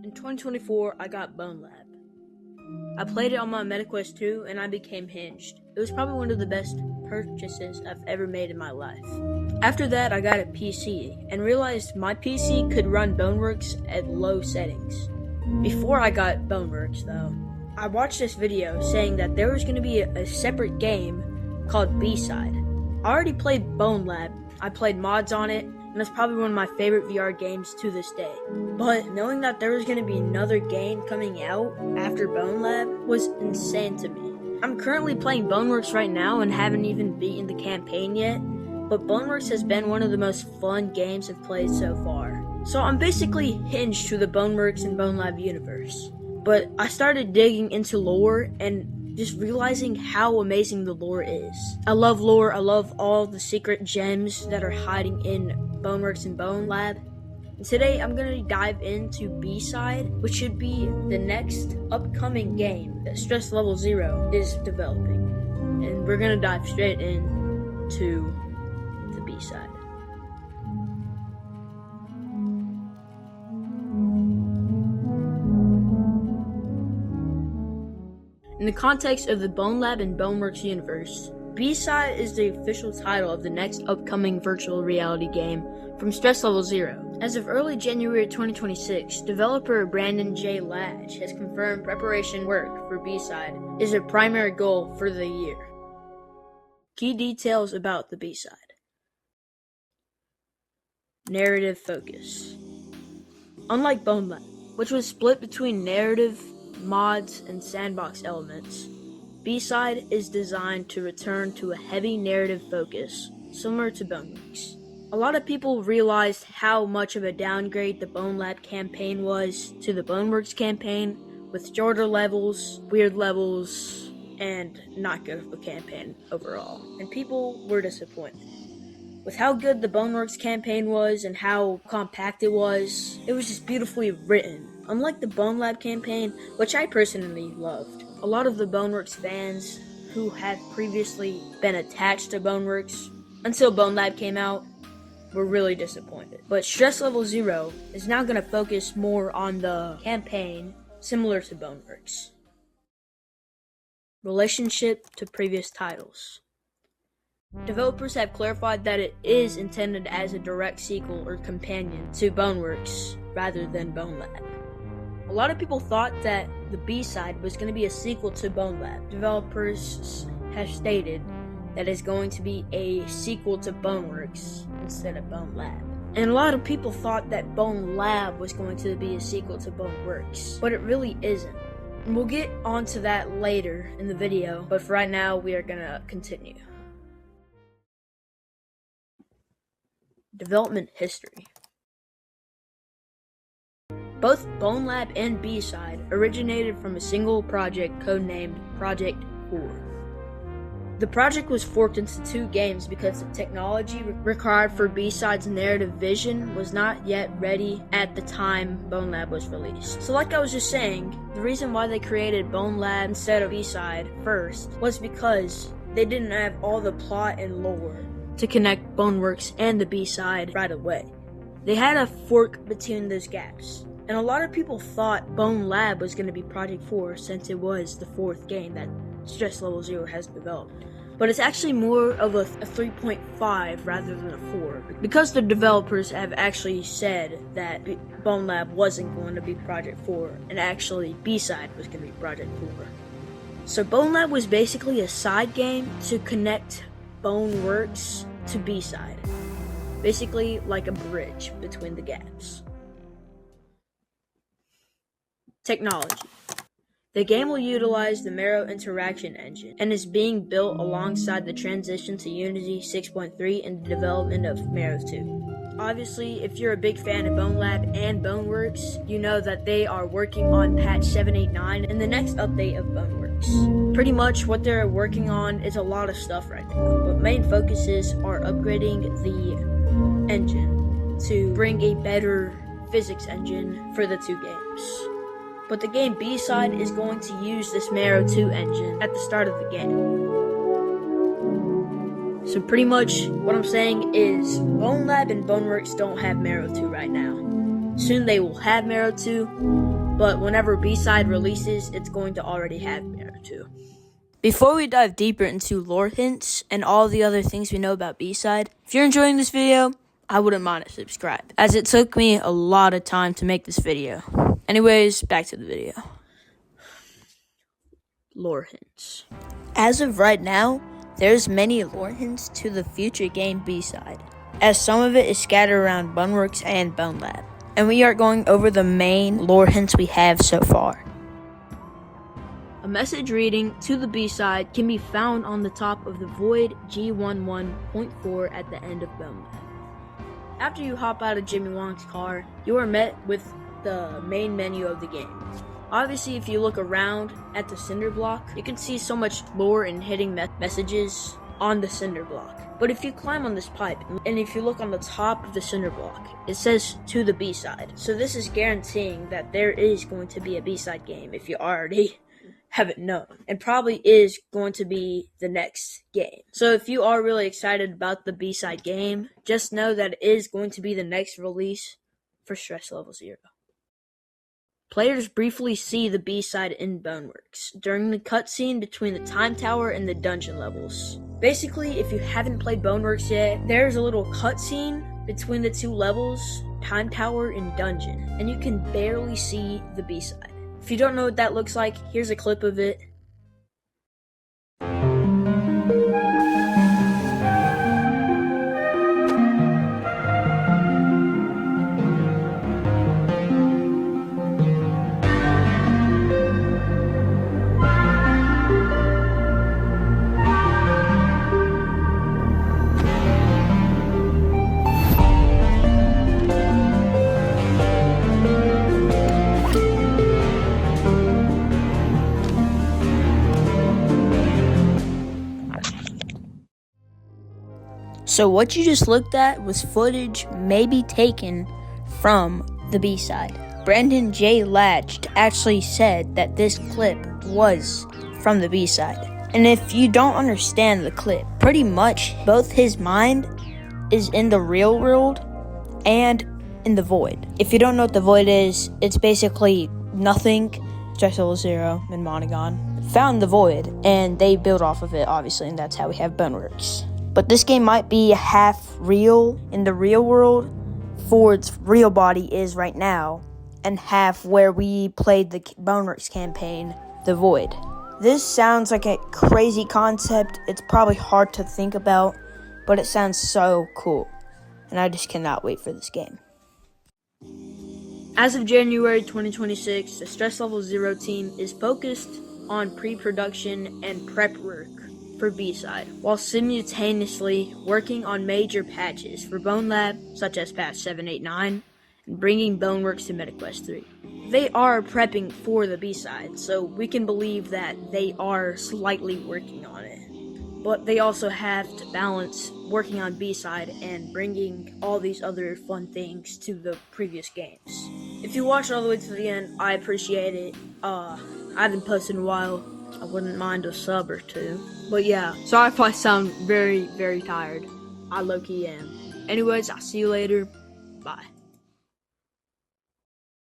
In 2024, I got Bone Lab. I played it on my MetaQuest 2 and I became hinged. It was probably one of the best purchases I've ever made in my life. After that, I got a PC and realized my PC could run Boneworks at low settings. Before I got Boneworks though, I watched this video saying that there was going to be a separate game called B-Side. I already played Bone Lab, I played mods on it, and it's probably one of my favorite VR games to this day. But knowing that there was going to be another game coming out after Bone Lab was insane to me. I'm currently playing Boneworks right now and haven't even beaten the campaign yet, but Boneworks has been one of the most fun games I've played so far. So I'm basically hinged to the Boneworks and Bone Lab universe. But I started digging into lore and just realizing how amazing the lore is. I love lore, I love all the secret gems that are hiding in Boneworks and Bone Lab. And today I'm going to dive into B-Side, which should be the next upcoming game that Stress Level Zero is developing. And we're going to dive straight into the B-Side. In the context of the Bone Lab and Boneworks universe, B-Side is the official title of the next upcoming virtual reality game from Stress Level Zero. As of early January 2026, developer Brandon J. Latch has confirmed preparation work for B-Side is a primary goal for the year. Key details about the B-Side. Narrative focus. Unlike Bone Lab, which was split between narrative, mods, and sandbox elements, B-Side is designed to return to a heavy narrative focus, similar to Boneworks. A lot of people realized how much of a downgrade the Bone Lab campaign was to the Boneworks campaign, with shorter levels, weird levels, and not good of a campaign overall. And people were disappointed. With how good the Boneworks campaign was and how compact it was just beautifully written. Unlike the Bone Lab campaign, which I personally loved, a lot of the Boneworks fans who had previously been attached to Boneworks until Bone Lab came out were really disappointed. But Stress Level Zero is now going to focus more on the campaign, similar to Boneworks. Relationship to previous titles. Developers have clarified that it is intended as a direct sequel or companion to Boneworks rather than Bone Lab. A lot of people thought that the B-Side was going to be a sequel to Bone Lab. Developers have stated that it's going to be a sequel to Boneworks instead of Bone Lab. And a lot of people thought that Bone Lab was going to be a sequel to Boneworks, but it really isn't. And we'll get onto that later in the video, but for right now, we are going to continue. Development history. Both Bone Lab and B-Side originated from a single project codenamed Project 4. The project was forked into two games because the technology required for B-Side's narrative vision was not yet ready at the time Bone Lab was released. So like I was just saying, the reason why they created Bone Lab instead of B-Side first was because they didn't have all the plot and lore to connect Boneworks and the B-Side right away. They had a fork between those gaps. And a lot of people thought Bone Lab was going to be Project 4 since it was the fourth game that Stress Level Zero has developed. But it's actually more of a 3.5 rather than a 4. Because the developers have actually said that Bone Lab wasn't going to be Project 4 and actually B-Side was going to be Project 4. So Bone Lab was basically a side game to connect Boneworks to B-Side. Basically like a bridge between the gaps. Technology. The game will utilize the Marrow Interaction Engine and is being built alongside the transition to Unity 6.3 and the development of Marrow 2. Obviously, if you're a big fan of Bone Lab and Boneworks, you know that they are working on patch 789 and the next update of Boneworks. Pretty much what they're working on is a lot of stuff right now, but main focuses are upgrading the engine to bring a better physics engine for the two games. But the game B-Side is going to use this Marrow 2 engine at the start of the game. So pretty much what I'm saying is Bone Lab and Boneworks don't have Marrow 2 right now. Soon they will have Marrow 2, but whenever B-Side releases, it's going to already have Banner 2. Before we dive deeper into lore hints and all the other things we know about B-Side, if you're enjoying this video, I wouldn't mind a subscribe, as it took me a lot of time to make this video. Anyways, back to the video. Lore hints. As of right now, there's many lore hints to the future game B-Side, as some of it is scattered around Boneworks and Bone Lab, and we are going over the main lore hints we have so far. A message reading to the B-Side can be found on the top of the Void G11.4 at the end of Bone Lab. After you hop out of Jimmy Wong's car, you are met with the main menu of the game. Obviously, if you look around at the cinder block, you can see so much lore and hidden messages on the cinder block. But if you climb on this pipe, and if you look on the top of the cinder block, it says to the B-Side. So this is guaranteeing that there is going to be a B-Side game if you already haven't known, and probably is going to be the next game. So if you are really excited about the B-Side game, just know that it is going to be the next release for Stress Level 0. Players briefly see the B-Side in Boneworks during the cutscene between the time tower and the dungeon levels. Basically, if you haven't played Boneworks yet, there's a little cutscene between the two levels, time tower and dungeon, and you can barely see the B-Side. If you don't know what that looks like, here's a clip of it. So what you just looked at was footage maybe taken from the B-Side. Brandon J. Latched actually said that this clip was from the B-Side. And if you don't understand the clip, pretty much both his mind is in the real world and in the void. If you don't know what the void is, it's basically nothing. Stress Level 0 and Monogon found the void, and they build off of it, obviously, and that's how we have Boneworks. But this game might be half real in the real world, Ford's real body is right now, and half where we played the Boneworks campaign, The Void. This sounds like a crazy concept. It's probably hard to think about, but it sounds so cool, and I just cannot wait for this game. As of January 2026, the Stress Level 0 team is focused on pre-production and prep work for B-Side, while simultaneously working on major patches for Bone Lab, such as patch 789, and bringing Boneworks to MetaQuest 3. They are prepping for the B-Side, so we can believe that they are slightly working on it. But they also have to balance working on B-Side and bringing all these other fun things to the previous games. If you watched all the way to the end, I appreciate it. I haven't posted in a while. I wouldn't mind a sub or two. But yeah, sorry if I sound very, very tired. I low-key am. Anyways, I'll see you later. Bye.